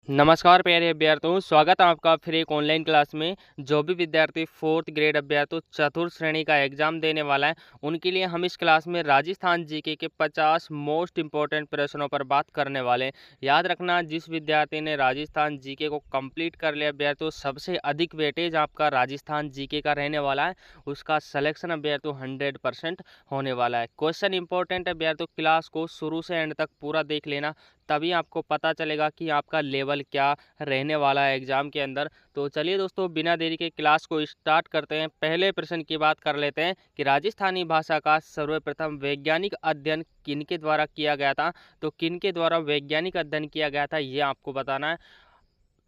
नमस्कार प्यारे अभ्यर्थियों, स्वागत है आपका फिर एक ऑनलाइन क्लास में। जो भी विद्यार्थी फोर्थ ग्रेड अभ्यर्थी चतुर्थ श्रेणी का एग्जाम देने वाला है, उनके लिए हम इस क्लास में राजस्थान जीके के 50 मोस्ट इंपॉर्टेंट प्रश्नों पर बात करने वाले हैं। याद रखना, जिस विद्यार्थी ने राजस्थान जीके को कंप्लीट कर लिया अभ्यर्थियों, सबसे अधिक वेटेज आपका राजस्थान जीके का रहने वाला है, उसका सिलेक्शन अभ्यर्थियों 100% होने वाला है। क्वेश्चन इंपॉर्टेंट अभ्यर्थियों, क्लास को शुरू से एंड तक पूरा देख लेना, तभी आपको पता चलेगा कि आपका लेवल क्या रहने वाला है एग्जाम के अंदर। तो चलिए दोस्तों, बिना देरी के क्लास को स्टार्ट करते हैं। पहले प्रश्न की बात कर लेते हैं कि राजस्थानी भाषा का सर्वप्रथम वैज्ञानिक अध्ययन किनके द्वारा किया गया था। तो किनके द्वारा वैज्ञानिक अध्ययन किया गया था, ये आपको बताना है।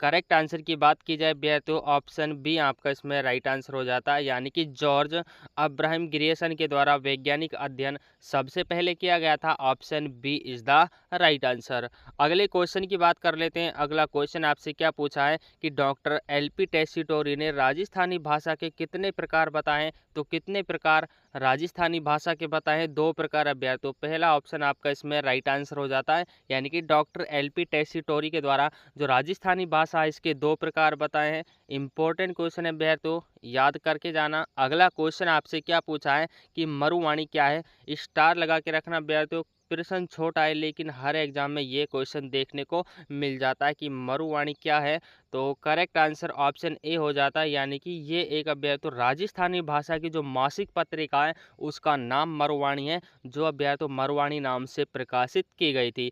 करेक्ट आंसर की बात की जाए तो ऑप्शन बी आपका इसमें राइट आंसर हो जाता है, यानी कि जॉर्ज अब्राहम ग्रियर्सन के द्वारा वैज्ञानिक अध्ययन सबसे पहले किया गया था। Option B is the right answer. अगले क्वेश्चन की बात कर लेते हैं। अगला क्वेश्चन आपसे क्या पूछा है कि डॉक्टर एलपी टेसीटोरी ने राजस्थानी भाषा के कितने प्रकार बताए। तो कितने प्रकार राजस्थानी भाषा के बताए? 2 प्रकार अभ्यर्थियों। पहला ऑप्शन आपका इसमें राइट आंसर हो जाता है, यानी कि डॉक्टर एलपी टेसीटोरी के द्वारा जो राजस्थानी भाषा है, इसके 2 प्रकार बताए हैं। इंपॉर्टेंट क्वेश्चन है अभ्यर्थियों, याद करके जाना। अगला क्वेश्चन आपसे क्या पूछा है कि मरुवाणी क्या है। स्टार लगा के रखना अभ्यर्थियों, प्रश्न छोटा है लेकिन हर एग्जाम में ये क्वेश्चन देखने को मिल जाता है कि मरुवाणी क्या है। तो करेक्ट आंसर ऑप्शन ए हो जाता है, यानी कि ये एक अभ्यर्थियों राजस्थानी भाषा की जो मासिक पत्रिका है, उसका नाम मरुवाणी है, जो अभ्यर्थियों मरुवाणी नाम से प्रकाशित की गई थी।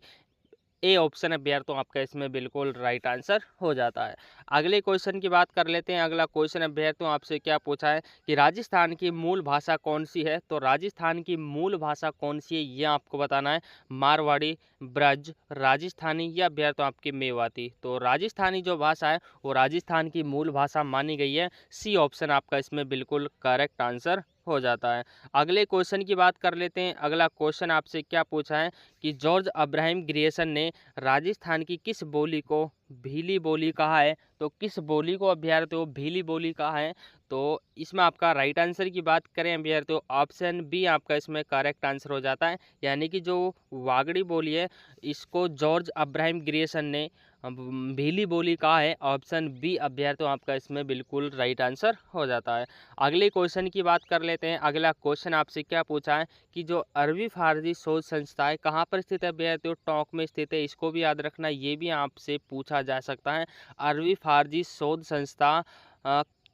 ए ऑप्शन अभ्यर्थियों आपका इसमें बिल्कुल राइट आंसर हो जाता है। अगले क्वेश्चन की बात कर लेते हैं। अगला क्वेश्चन अभ्यर्थियों आपसे क्या पूछा है कि राजस्थान की मूल भाषा कौन सी है। तो राजस्थान की मूल भाषा कौन सी है, ये आपको बताना है। मारवाड़ी, ब्रज, राजस्थानी या अभ्यर्थियों आपकी मेवाती। तो राजस्थानी जो भाषा है वो राजस्थान की मूल भाषा मानी गई है। सी ऑप्शन आपका इसमें बिल्कुल करेक्ट आंसर हो जाता है। अगले क्वेश्चन की बात कर लेते हैं। अगला क्वेश्चन आपसे क्या पूछा है कि जॉर्ज अब्राहम ग्रियर्सन ने राजस्थान की किस बोली को भीली बोली कहा है। तो किस बोली को अभ्यर्थियों भीली बोली कहा है। तो इसमें आपका राइट आंसर की बात करें अभ्यर्थियों, ऑप्शन बी आपका इसमें करेक्ट आंसर हो जाता है, यानी कि जो वागड़ी बोली है, इसको जॉर्ज अब्राहम ग्रियर्सन ने भीली बोली कहा है। ऑप्शन बी अभ्यर्थियों आपका इसमें बिल्कुल राइट आंसर हो जाता है। अगले क्वेश्चन की बात कर लेते हैं। अगला क्वेश्चन आपसे क्या पूछा है कि जो अरबी फारसी शोध संस्था है कहाँ पर स्थित है अभ्यर्थियों, टोंक में स्थित है। इसको भी याद रखना, ये भी आपसे पूछा जा सकता है। अरबी फारसी शोध संस्था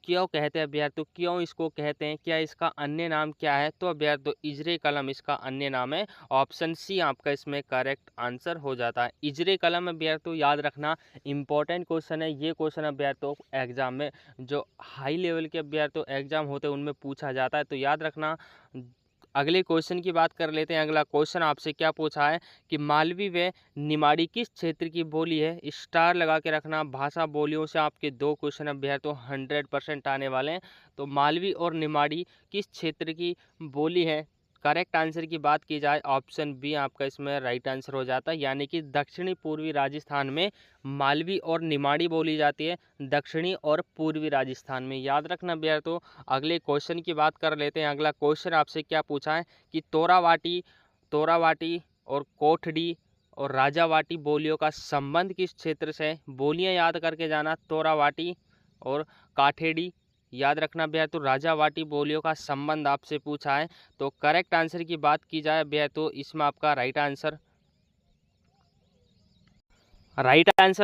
क्यों कहते हैं अभ्यर्थियों, क्यों इसको कहते हैं, क्या इसका अन्य नाम क्या है। तो अभ्यर्थियों इजरे कलम इसका अन्य नाम है। ऑप्शन सी आपका इसमें करेक्ट आंसर हो जाता है। इजरे कलम अभ्यर्थियों याद रखना, इंपॉर्टेंट क्वेश्चन है ये क्वेश्चन अभ्यर्थियों एग्जाम में, जो हाई लेवल के अभ्यर्थियों एग्जाम होते हैं उनमें पूछा जाता है, तो याद रखना। अगले क्वेश्चन की बात कर लेते हैं। अगला क्वेश्चन आपसे क्या पूछा है कि मालवी व निमाड़ी किस क्षेत्र की बोली है। स्टार लगा के रखना, भाषा बोलियों से आपके 2 क्वेश्चन अभ्यर्थियों 100% आने वाले हैं। तो मालवी और निमाड़ी किस क्षेत्र की बोली है। करेक्ट आंसर की बात की जाए, ऑप्शन बी आपका इसमें राइट आंसर हो जाता है, यानी कि दक्षिणी पूर्वी राजस्थान में मालवी और निमाड़ी बोली जाती है। दक्षिणी और पूर्वी राजस्थान में, याद रखना भैया। तो अगले क्वेश्चन की बात कर लेते हैं। अगला क्वेश्चन आपसे क्या पूछा है कि तोरावाटी तोरावाटी और कोठड़ी और राजावाटी बोलियों का संबंध किस क्षेत्र से है। बोलियां याद करके जाना, तोरावाटी और काठेड़ी। याद रखना भैया, तो राजावाटी बोलियों का संबंध आपसे पूछा है। तो करेक्ट आंसर की बात की जाए भैया, तो इसमें आपका राइट आंसर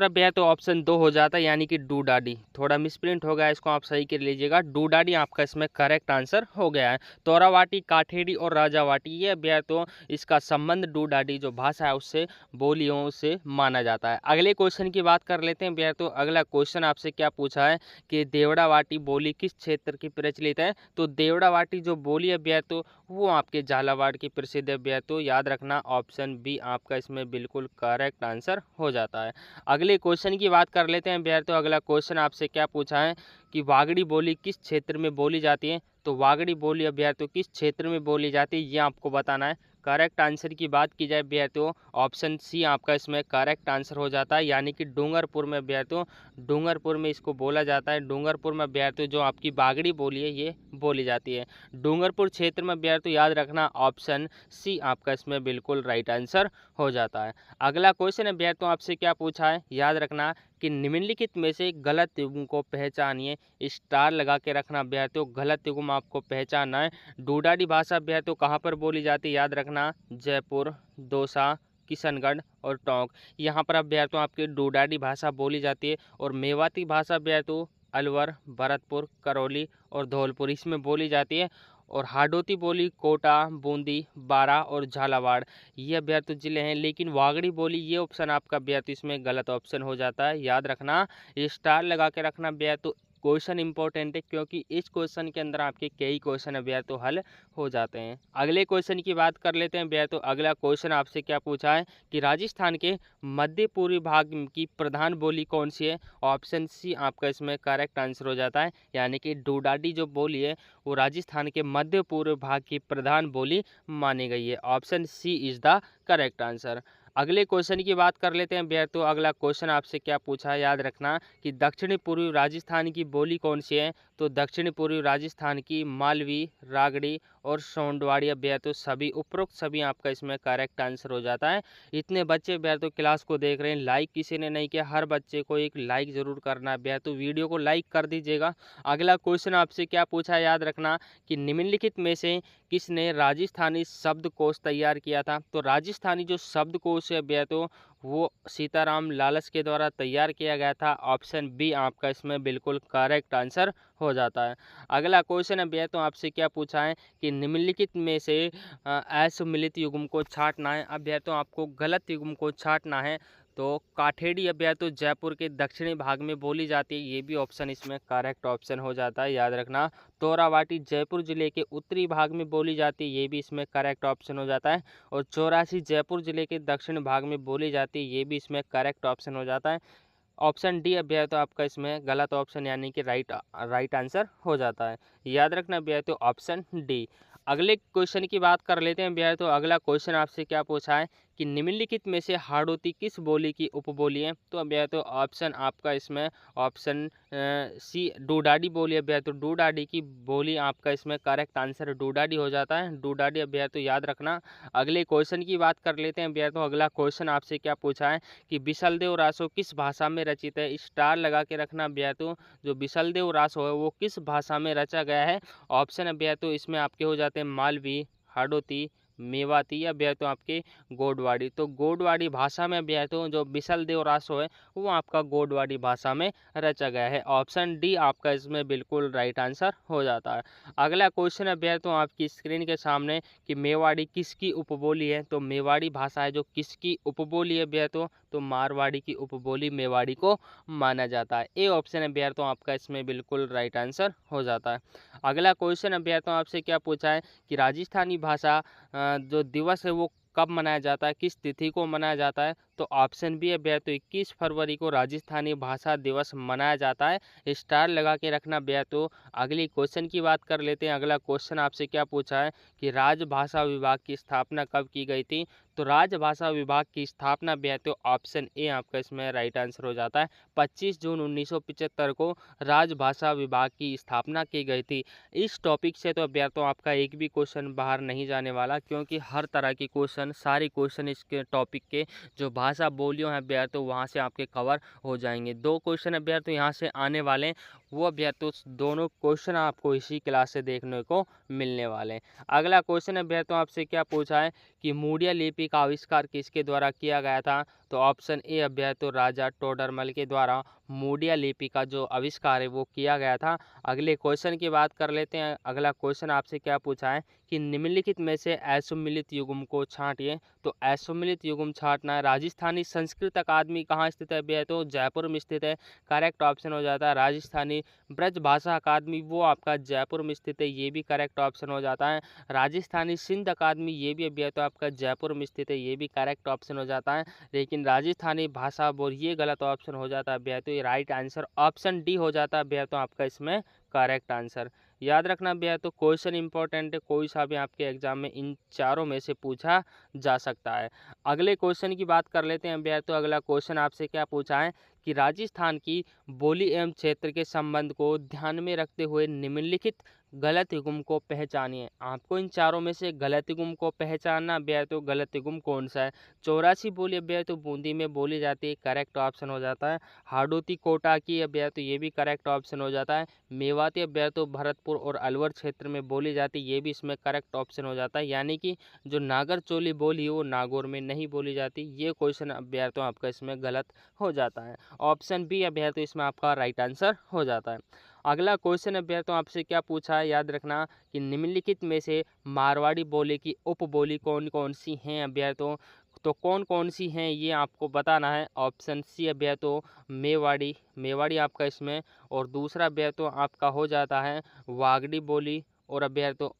अब है तो ऑप्शन 2 हो जाता है, यानी कि डूडाडी। थोड़ा मिसप्रिंट हो गया, इसको आप सही कर लीजिएगा। डूडाडी आपका इसमें करेक्ट आंसर हो गया है। तोरावाटी, काठेड़ी और राजावाटी, ये अभ्याय तो इसका संबंध डूडाडी जो भाषा है उससे, बोलियों से माना जाता है। अगले क्वेश्चन की बात कर लेते हैं भैया। तो अगला क्वेश्चन आपसे क्या पूछा है कि देवड़ावाटी बोली किस क्षेत्र की प्रचलित है। तो देवड़ावाटी जो बोली अभ्याय तो वो आपके झालावाड़ की प्रसिद्ध अभ्याय, तो याद रखना ऑप्शन बी आपका इसमें बिल्कुल करेक्ट आंसर हो जाता है। अगले क्वेश्चन की बात कर लेते हैं अभ्यर्थियों। अगला क्वेश्चन आपसे क्या पूछा है कि वागड़ी बोली किस क्षेत्र में बोली जाती है। तो वागड़ी बोली अभ्यर्थियों किस क्षेत्र में बोली जाती है, ये आपको बताना है। करेक्ट आंसर की बात की जाए अभ्यर्थियों, ऑप्शन सी आपका इसमें करेक्ट आंसर हो जाता है, यानी कि डूंगरपुर में अभ्यर्थियों, डूंगरपुर में इसको बोला जाता है। डूंगरपुर में अभ्यर्थियों जो आपकी बागड़ी बोली है ये बोली जाती है। डूंगरपुर क्षेत्र में अभ्यर्थियों याद रखना, ऑप्शन सी आपका इसमें बिल्कुल राइट आंसर हो जाता है। अगला क्वेश्चन अभ्यर्थियों आपसे क्या पूछा है, याद रखना कि निम्नलिखित में से गलत युग्म को पहचानिए। स्टार लगा के रखना अभ्यर्थियों, गलत युग्म आपको पहचानना है। डोडाडी भाषा अभ्यर्थियों कहाँ पर बोली जाती है, याद रखना जयपुर, दौसा, किशनगढ़ और टोंक, यहाँ पर अभ्यर्थियों आपकी डोडाडी भाषा बोली जाती है। और मेवाती भाषा अभ्यर्थियों अलवर, भरतपुर, करौली और धौलपुर इसमें बोली जाती है। और हाडोती बोली कोटा, बूंदी, बारा और झालावाड़ ये अभ्यर्थी जिले हैं। लेकिन वागड़ी बोली ये ऑप्शन आपका अभ्यर्थी इसमें गलत ऑप्शन हो जाता है, याद रखना। ये स्टार लगा के रखना अभ्यर्थी, क्वेश्चन इंपॉर्टेंट है क्योंकि इस क्वेश्चन के अंदर आपके कई क्वेश्चन अभ्यर्थी हल हो जाते हैं। अगले क्वेश्चन की बात कर लेते हैं अभ्यर्थी। अगला क्वेश्चन आपसे क्या पूछा है कि राजस्थान के मध्य पूर्वी भाग की प्रधान बोली कौन सी है। ऑप्शन सी आपका इसमें करेक्ट आंसर हो जाता है, यानी कि डोडाडी जो बोली है वो राजस्थान के मध्य पूर्व भाग की प्रधान बोली मानी गई है। Option C is the correct answer. अगले क्वेश्चन की बात कर लेते हैं अभ्यर्थियों। अगला क्वेश्चन आपसे क्या पूछा है, याद रखना कि दक्षिणी पूर्वी राजस्थान की बोली कौन सी है। तो दक्षिणी पूर्वी राजस्थान की मालवी, रागड़ी और सोंडवाड़ी अभ्यर्थियों सभी उपरोक्त सभी आपका इसमें करेक्ट आंसर हो जाता है। इतने बच्चे अभ्यर्थियों क्लास को देख रहे हैं, लाइक किसी ने नहीं किया, हर बच्चे को एक लाइक जरूर करना है अभ्यर्थियों, वीडियो को लाइक कर दीजिएगा। अगला क्वेश्चन आपसे क्या पूछा है, याद रखना कि निम्नलिखित में से किसने राजस्थानी शब्दकोश तैयार किया था। तो राजस्थानी जो शब्दकोश है अभ्यर्थियों वो सीताराम लालस के द्वारा तैयार किया गया था। ऑप्शन बी आपका इसमें बिल्कुल करेक्ट आंसर हो जाता है। अगला क्वेश्चन अभ्यर्थियों आपसे क्या पूछा है कि निम्नलिखित में से असम्मिलित युग्म को छांटना है। अभ्यर्थियों आपको गलत युग्म को छांटना है। तो काठेड़ी अभ्यर्थियों जयपुर के दक्षिणी भाग में बोली जाती है, ये भी ऑप्शन इसमें करेक्ट ऑप्शन हो जाता है, याद रखना। तोरावाटी जयपुर जिले के उत्तरी भाग में बोली जाती है, ये भी इसमें करेक्ट ऑप्शन हो जाता है। और चौरासी जयपुर जिले के दक्षिण भाग में बोली जाती है, ये भी इसमें करेक्ट ऑप्शन हो जाता है। ऑप्शन डी अभ्यर्थियों आपका इसमें गलत ऑप्शन यानी कि राइट आंसर हो जाता है, याद रखना अभ्यर्थियों ऑप्शन डी। अगले क्वेश्चन की बात कर लेते हैं अभ्यर्थियों। अगला क्वेश्चन आपसे क्या पूछा है कि निम्नलिखित में से हाड़ौती किस बोली की उपबोली है। तो अभ्यर्थियों ऑप्शन आपका इसमें ऑप्शन सी डोडाडी बोली अभ्यर्थियों, डोडाडी की बोली आपका इसमें करेक्ट आंसर डोडाडी हो जाता है, डोडाडी अभ्यर्थियों याद रखना। अगले क्वेश्चन की बात कर लेते हैं अभ्यर्थियों। अगला क्वेश्चन आपसे क्या पूछा है कि बिसलदेव रासो किस भाषा में रचित है। स्टार लगा के रखना अभ्यर्थियों, जो बिसलदेव रासो है वो किस भाषा में रचा गया है। ऑप्शन अभ्यर्थियों इसमें आपके हो जाते हैं मालवी, हाड़ौती, मेवाती या अभ्यर्थियों आपके गोडवाड़ी। तो गोडवाड़ी भाषा में अभ्यर्थियों जो बिसलदेव रासो है वो आपका गोडवाड़ी भाषा में रचा गया है। ऑप्शन डी आपका इसमें बिल्कुल राइट आंसर हो जाता है। अगला क्वेश्चन अभ्यर्थियों आपकी स्क्रीन के सामने कि मेवाड़ी किसकी उपबोली है। तो मेवाड़ी भाषा है जो किसकी उपबोली है अभ्यर्थियों, तो मारवाड़ी की उपबोली मेवाड़ी को माना जाता है। ए ऑप्शन अभ्यर्थियों आपका इसमें बिल्कुल राइट आंसर हो जाता है। अगला क्वेश्चन अभ्यर्थियों आपसे क्या पूछा है कि राजस्थानी भाषा जो दिवस है वो कब मनाया जाता है, किस तिथि को मनाया जाता है। तो ऑप्शन बी अभ्यर्थियों 21 फरवरी को राजस्थानी भाषा दिवस मनाया जाता है, स्टार लगा के रखना अभ्यर्थियों। अगली क्वेश्चन की बात कर लेते हैं। अगला क्वेश्चन आपसे क्या पूछा है कि राजभाषा विभाग की स्थापना कब की गई थी। तो राजभाषा विभाग की स्थापना अभ्यर्थियों ऑप्शन ए आपका इसमें राइट आंसर हो जाता है, 25 जून 1975 को राजभाषा विभाग की स्थापना की गई थी। इस टॉपिक से तो अभ्यर्थियों आपका एक भी क्वेश्चन बाहर नहीं जाने वाला, क्योंकि हर तरह की क्वेश्चन सारे क्वेश्चन इसके टॉपिक के जो भाषा बोलियों हैं अभ्यर्थियों वहाँ से आपके कवर हो जाएंगे। 2 क्वेश्चन अभ्यर्थियों यहाँ से आने वाले हैं, वो अभ्यर्थियों दोनों क्वेश्चन आपको इसी क्लास से देखने को मिलने वाले हैं। अगला क्वेश्चन अभ्यर्थियों आपसे क्या पूछा है कि मूडिया लिपि का आविष्कार किसके द्वारा किया गया था। तो ऑप्शन ए अभ्यर्थियों राजा टोडरमल के द्वारा मूडिया लिपि का जो आविष्कार है वो किया गया था। अगले क्वेश्चन की बात कर लेते हैं। अगला क्वेश्चन आपसे क्या पूछा है कि निम्नलिखित में से असम्मिलित युग्म को छांटिए। तो असम्मिलित युग्म छांटना है। राजस्थानी संस्कृत अकादमी कहाँ स्थित है भैया, तो जयपुर में स्थित है, करेक्ट ऑप्शन हो जाता है। राजस्थानी ब्रज भाषा अकादमी वो आपका जयपुर में स्थित है, ये भी करेक्ट ऑप्शन हो जाता है। राजस्थानी सिंध अकादमी ये भी अभ्यर्थ आपका जयपुर में स्थित है, ये भी करेक्ट ऑप्शन हो जाता है। लेकिन राजस्थानी भाषा बोर्ड ये गलत ऑप्शन हो जाता है अभ्यर्थ, ये राइट आंसर ऑप्शन डी हो जाता है अभ्यर्थ आपका इसमें करेक्ट आंसर। याद रखना अभ्यर्थ, क्वेश्चन इंपॉर्टेंट है, कोई सा भी आपके एग्जाम में इन चारों में से पूछा जा सकता है। अगले क्वेश्चन की बात कर लेते हैं अभ्यर्थ। अगला क्वेश्चन आपसे क्या पूछा है कि राजस्थान की बोली एवं क्षेत्र के संबंध को ध्यान में रखते हुए निम्नलिखित गलत युग्म को पहचानिए। आपको इन चारों में से गलत युग्म को पहचानना अभ्यर्थियों, गलत युग्म कौन सा है। 84 बोली अभ्यर्थियों बूंदी में बोली जाती है, करेक्ट ऑप्शन हो जाता है। हाडोती कोटा की अभ्यर्थियों, ये भी करेक्ट ऑप्शन हो जाता है। मेवाती अभ्यर्थियों भरतपुर और अलवर क्षेत्र में बोली जाती है, ये भी इसमें करेक्ट ऑप्शन हो जाता है। यानी कि जो नागर चोली बोली है वो नागौर में नहीं बोली जाती। ये क्वेश्चन अभ्यर्थियों आपका इसमें गलत हो जाता है। ऑप्शन बी अभ्यर्थियों इसमें आपका राइट आंसर हो जाता है। अगला क्वेश्चन अभ्यर्थियों आपसे क्या पूछा है, याद रखना कि निम्नलिखित में से मारवाड़ी बोली की उपबोली कौन कौन सी हैं अभ्यर्थियों। तो कौन कौन सी हैं ये आपको बताना है। ऑप्शन सी अभ्यर्थियों मेवाड़ी, मेवाड़ी आपका इसमें, और दूसरा अभ्यर्थियों आपका हो जाता है वागड़ी बोली, और अभ्यर्थियों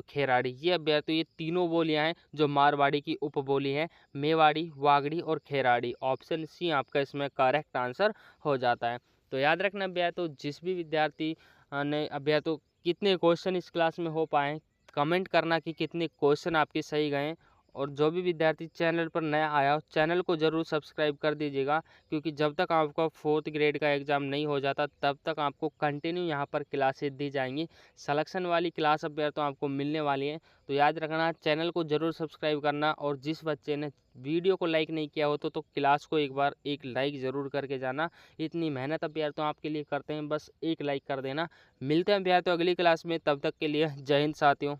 खेराड़ी। ये अभ्यर्थियों ये तीनों बोलियां हैं जो मारवाड़ी की उपबोली हैं, मेवाड़ी, वागड़ी और खेराड़ी। ऑप्शन सी आपका इसमें करेक्ट आंसर हो जाता है। तो याद रखना अभ्यर्थियों, जिस भी विद्यार्थी ने अभ्यर्थियों कितने क्वेश्चन इस क्लास में हो पाए, कमेंट करना कि कितने क्वेश्चन आपके सही गए। और जो भी विद्यार्थी चैनल पर नया आया हो, चैनल को ज़रूर सब्सक्राइब कर दीजिएगा, क्योंकि जब तक आपका 4th ग्रेड का एग्ज़ाम नहीं हो जाता तब तक आपको कंटिन्यू यहाँ पर क्लासेस दी जाएंगी। सिलेक्शन वाली क्लास अभ्यर्थियों आपको मिलने वाली है। तो याद रखना, चैनल को ज़रूर सब्सक्राइब करना, और जिस बच्चे ने वीडियो को लाइक नहीं किया हो तो क्लास को एक बार एक लाइक ज़रूर करके जाना। इतनी मेहनत अभ्यर्थियों आपके लिए करते हैं, बस एक लाइक कर देना। मिलते हैं अभ्यर्थियों अगली क्लास में, तब तक के लिए जय हिंद साथियों।